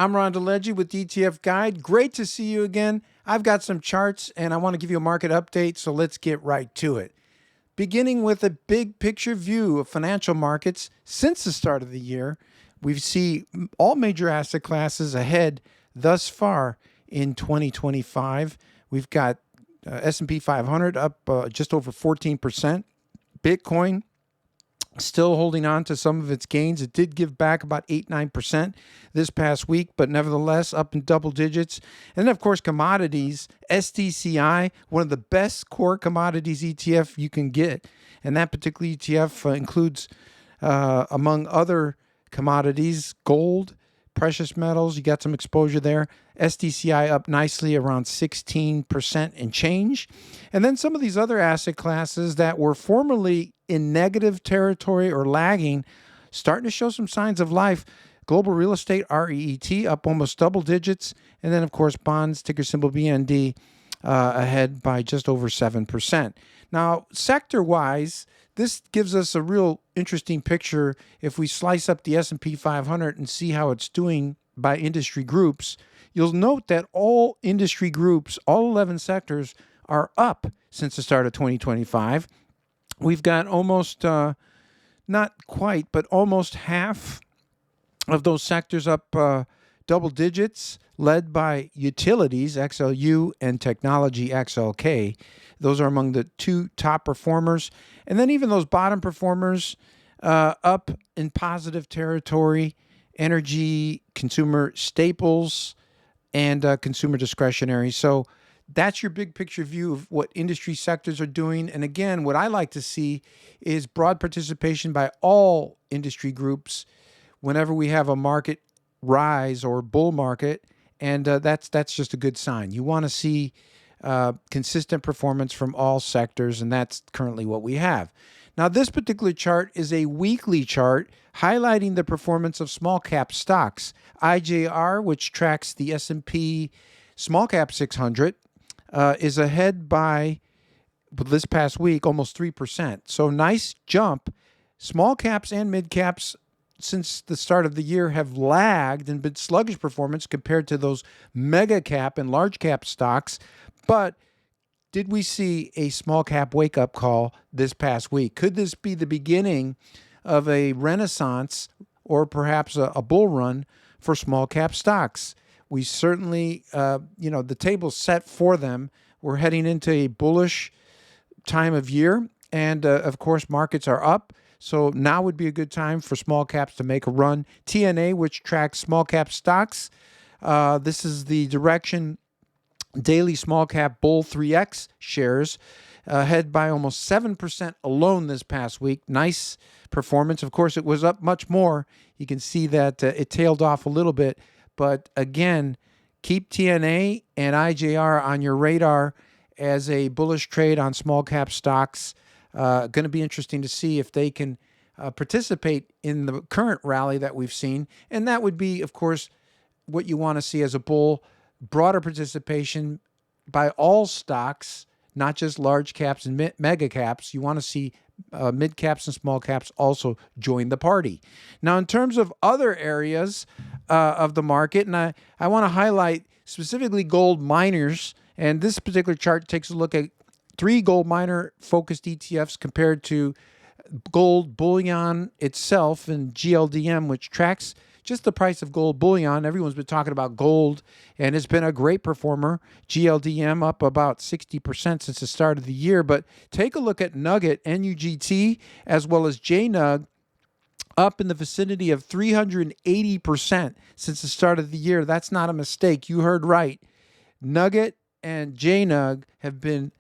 I'm Ron DeLegge with ETFguide. Great to see you again. I've got some charts and I want to give you a market update, so let's get right to it. Beginning with a big picture view of financial markets since the start of the year, we see all major asset classes ahead thus far in 2025. We've got S&P 500 up just over 14%. Bitcoin still holding on to some of its gains. It did give back about 8-9% this past week, but nevertheless up in double digits. And then, of course, commodities, STCI, one of the best core commodities ETF you can get. And that particular ETF includes, among other commodities, gold, precious metals. You got some exposure there. STCI up nicely around 16% and change. And then some of these other asset classes that were formerly in negative territory or lagging, starting to show some signs of life. Global real estate, REET, up almost double digits. And then, of course, bonds, ticker symbol BND, ahead by just over 7%. Now, sector-wise, this gives us a real interesting picture if we slice up the S&P 500 and see how it's doing by industry groups. You'll note that all industry groups, all 11 sectors, are up since the start of 2025. We've got almost, not quite, but almost half of those sectors up double digits, led by utilities, XLU, and technology, XLK. Those are among the two top performers. And then even those bottom performers up in positive territory, energy, consumer staples, and consumer discretionary. So that's your big picture view of what industry sectors are doing. And again, what I like to see is broad participation by all industry groups whenever we have a market rise or bull market. And that's just a good sign. You want to see consistent performance from all sectors, and that's currently what we have. Now, this particular chart is a weekly chart highlighting the performance of small cap stocks. IJR, which tracks the S&P small cap 600, is ahead by, this past week, almost 3%. So nice jump. Small caps and mid caps since the start of the year have lagged and been sluggish performance compared to those mega cap and large cap stocks. But did we see a small cap wake up call this past week? Could this be the beginning of a renaissance or perhaps a bull run for small cap stocks? We certainly, the table's set for them. We're heading into a bullish time of year. And of course, markets are up. So now would be a good time for small caps to make a run. TNA, which tracks small cap stocks, this is the direction daily small cap bull 3X shares ahead by almost 7% alone this past week. Nice performance. Of course, it was up much more. You can see that it tailed off a little bit. But again, keep TNA and IJR on your radar as a bullish trade on small cap stocks. Going to be interesting to see if they can participate in the current rally that we've seen. And that would be, of course, what you want to see as a bull, broader participation by all stocks, not just large caps and mega caps. You want to see mid caps and small caps also join the party. Now, in terms of other areas of the market, and I want to highlight specifically gold miners, and this particular chart takes a look at 3 gold miner focused ETFs compared to gold bullion itself and GLDM, which tracks just the price of gold bullion. Everyone's been talking about gold, and it's been a great performer. GLDM up about 60% since the start of the year. But take a look at Nugget, NUGT, as well as JNUG, up in the vicinity of 380% since the start of the year. That's not a mistake. You heard right. Nugget and JNUG have been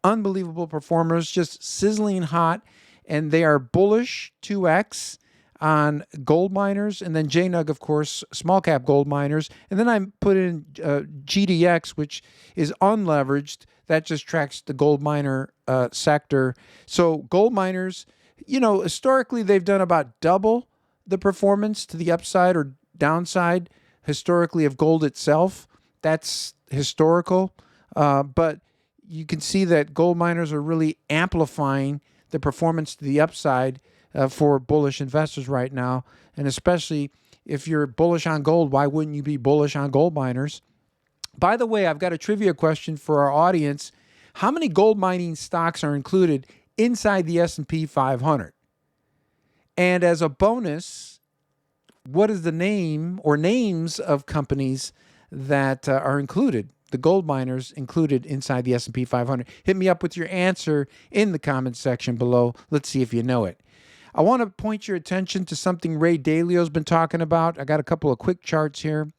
unbelievable performers, just sizzling hot, and they are bullish 2x on gold miners, and then JNUG, of course, small cap gold miners. And then I put in GDX, which is unleveraged. That just tracks the gold miner sector. So gold miners, historically, they've done about double the performance to the upside or downside historically of gold itself. That's historical. But you can see that gold miners are really amplifying the performance to the upside for bullish investors right now, and especially If you're bullish on gold, why wouldn't you be bullish on gold miners? By the way, I've got a trivia question for our audience. How many gold mining stocks are included inside the S&P 500? And as a bonus, what is the name or names of companies that are included, the gold miners included inside the S&P 500? Hit me up with your answer in the comments section below. Let's see if you know it. I want to point your attention to something Ray Dalio's been talking about. I got a couple of quick charts here.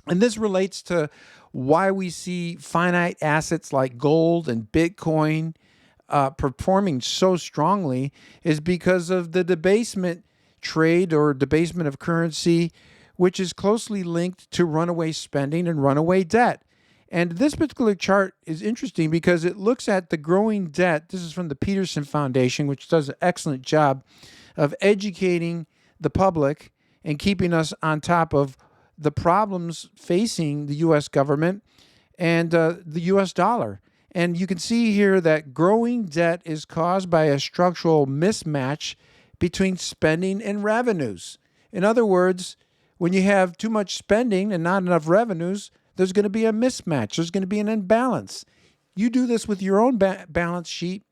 And this relates to why we see finite assets like gold and Bitcoin performing so strongly is because of the debasement trade or debasement of currency, which is closely linked to runaway spending and runaway debt. And this particular chart is interesting because it looks at the growing debt. This is from the Peterson Foundation, which does an excellent job of educating the public and keeping us on top of the problems facing the U.S. government and the U.S. dollar. And you can see here that growing debt is caused by a structural mismatch between spending and revenues. In other words, when you have too much spending and not enough revenues, there's going to be a mismatch. There's going to be an imbalance. You do this with your own balance sheet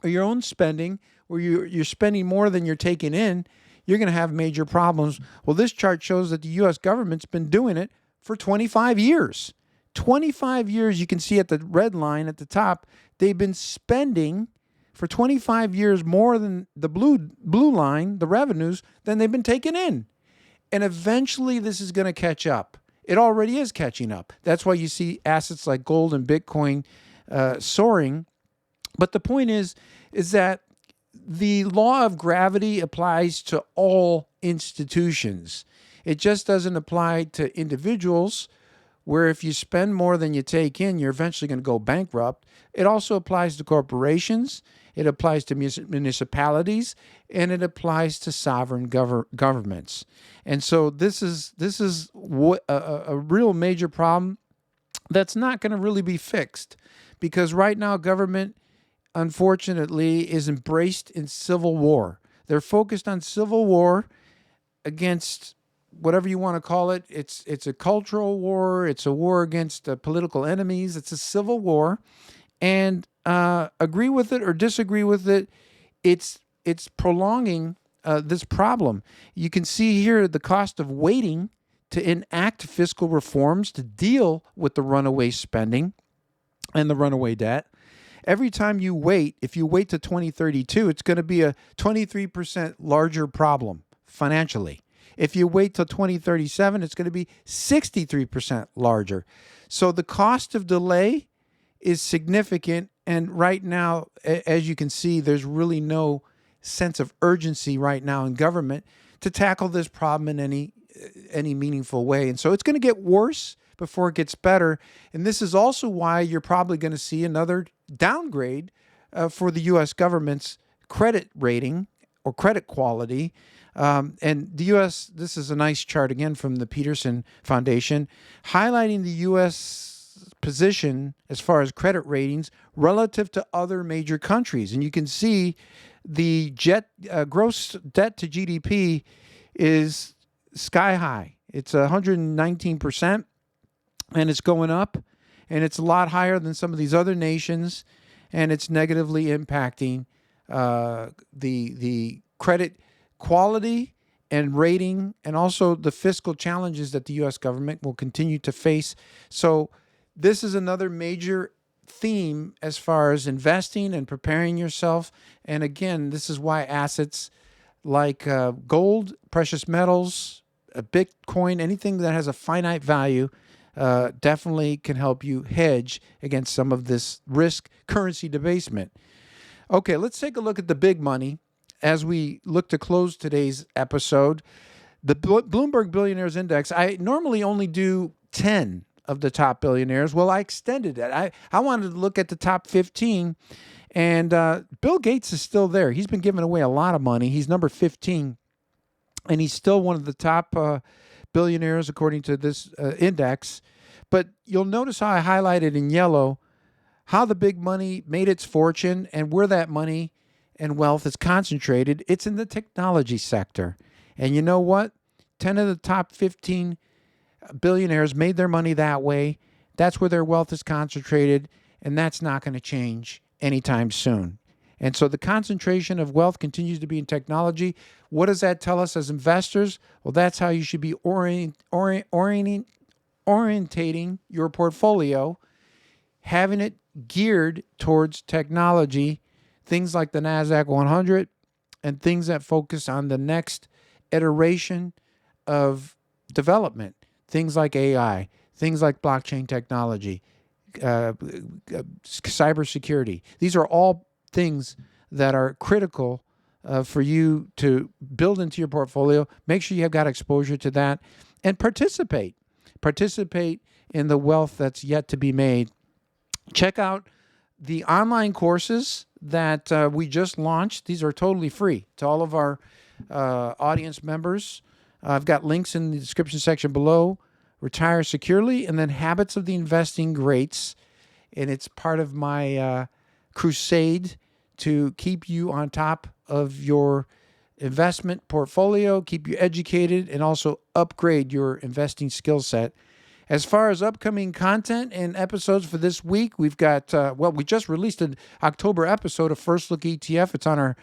or your own spending, where you're spending more than you're taking in, you're going to have major problems. Well, this chart shows that the U.S. government's been doing it for 25 years. 25 years, you can see at the red line at the top, they've been spending for 25 years more than the blue line, the revenues, than they've been taking in. And eventually this is going to catch up. It already is catching up. That's why you see assets like gold and Bitcoin soaring. But the point is that the law of gravity applies to all institutions. It just doesn't apply to individuals, where if you spend more than you take in, you're eventually going to go bankrupt. It also applies to corporations, it applies to municipalities, and it applies to sovereign governments. And so this is a real major problem that's not going to really be fixed, because right now government, unfortunately, is embraced in civil war. They're focused on civil war against whatever you want to call it. It's a cultural war. It's a war against political enemies. It's a civil war. And agree with it or disagree with it, it's prolonging this problem. You can see here the cost of waiting to enact fiscal reforms to deal with the runaway spending and the runaway debt. Every time you wait, if you wait to 2032, it's going to be a 23% larger problem financially. If you wait till 2037, it's going to be 63% larger. So the cost of delay is significant. And right now, as you can see, there's really no sense of urgency right now in government to tackle this problem in any meaningful way. And so it's going to get worse before it gets better. And this is also why you're probably going to see another downgrade for the U.S. government's credit rating or credit quality. And the U.S., this is a nice chart again from the Peterson Foundation, highlighting the U.S. position as far as credit ratings relative to other major countries. And you can see the gross debt to GDP is sky high. It's 119%, and it's going up, and it's a lot higher than some of these other nations, and it's negatively impacting the credit quality and rating, and also the fiscal challenges that the U.S. government will continue to face. So this is another major theme as far as investing and preparing yourself. And again, this is why assets like gold, precious metals, Bitcoin, anything that has a finite value definitely can help you hedge against some of this risk currency debasement. Okay, let's take a look at the big money as we look to close today's episode. The Bloomberg Billionaires Index, I normally only do 10 of the top billionaires. Well, I extended it. I wanted to look at the top 15, and Bill Gates is still there. He's been giving away a lot of money. He's number 15, and he's still one of the top billionaires according to this index. But you'll notice how I highlighted in yellow how the big money made its fortune and where that money and wealth is concentrated. It's in the technology sector. And you know what? 10 of the top 15 billionaires made their money that way. That's where their wealth is concentrated, and that's not going to change anytime soon. And so the concentration of wealth continues to be in technology. What does that tell us as investors? Well, that's how you should be orientating your portfolio, having it geared towards technology, things like the NASDAQ 100, and things that focus on the next iteration of development, things like AI, things like blockchain technology, cybersecurity. These are all things that are critical for you to build into your portfolio. Make sure you have got exposure to that and participate. Participate in the wealth that's yet to be made. Check out the online courses that we just launched. These are totally free to all of our audience members. I've got links in the description section below. Retire Securely, and then Habits of the Investing Greats. And it's part of my crusade to keep you on top of your investment portfolio, keep you educated, and also upgrade your investing skill set. As far as upcoming content and episodes for this week, we've got, we just released an October episode of First Look ETF. It's on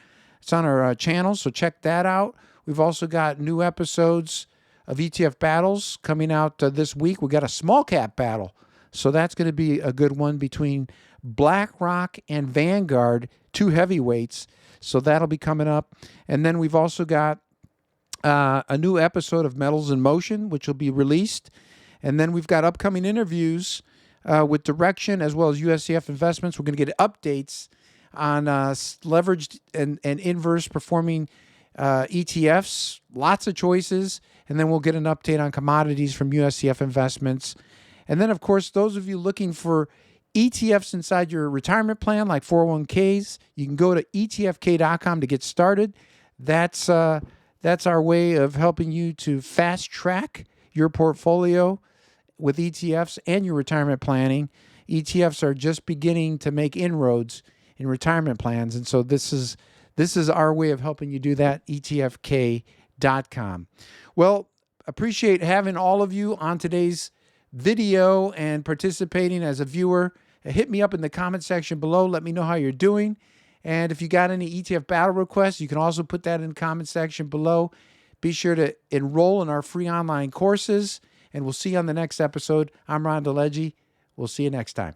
our channel, so check that out. We've also got new episodes of ETF battles coming out this week. We got a small cap battle, so that's going to be a good one between BlackRock and Vanguard, two heavyweights. So that'll be coming up. And then we've also got a new episode of Metals in Motion, which will be released. And then we've got upcoming interviews with Direction as well as USCF Investments. We're going to get updates on leveraged and inverse performing ETFs, lots of choices. And then we'll get an update on commodities from USCF Investments. And then, of course, those of you looking for ETFs inside your retirement plan, like 401ks, you can go to ETFK.com to get started. That's our way of helping you to fast track your portfolio with ETFs and your retirement planning. ETFs are just beginning to make inroads in retirement plans, and so this is our way of helping you do that, ETFK.com. Well, appreciate having all of you on today's video and participating as a viewer. Hit me up in the comment section below. Let me know how you're doing. And if you got any ETF battle requests, you can also put that in the comment section below. Be sure to enroll in our free online courses, and we'll see you on the next episode. I'm Ron DeLegge. We'll see you next time.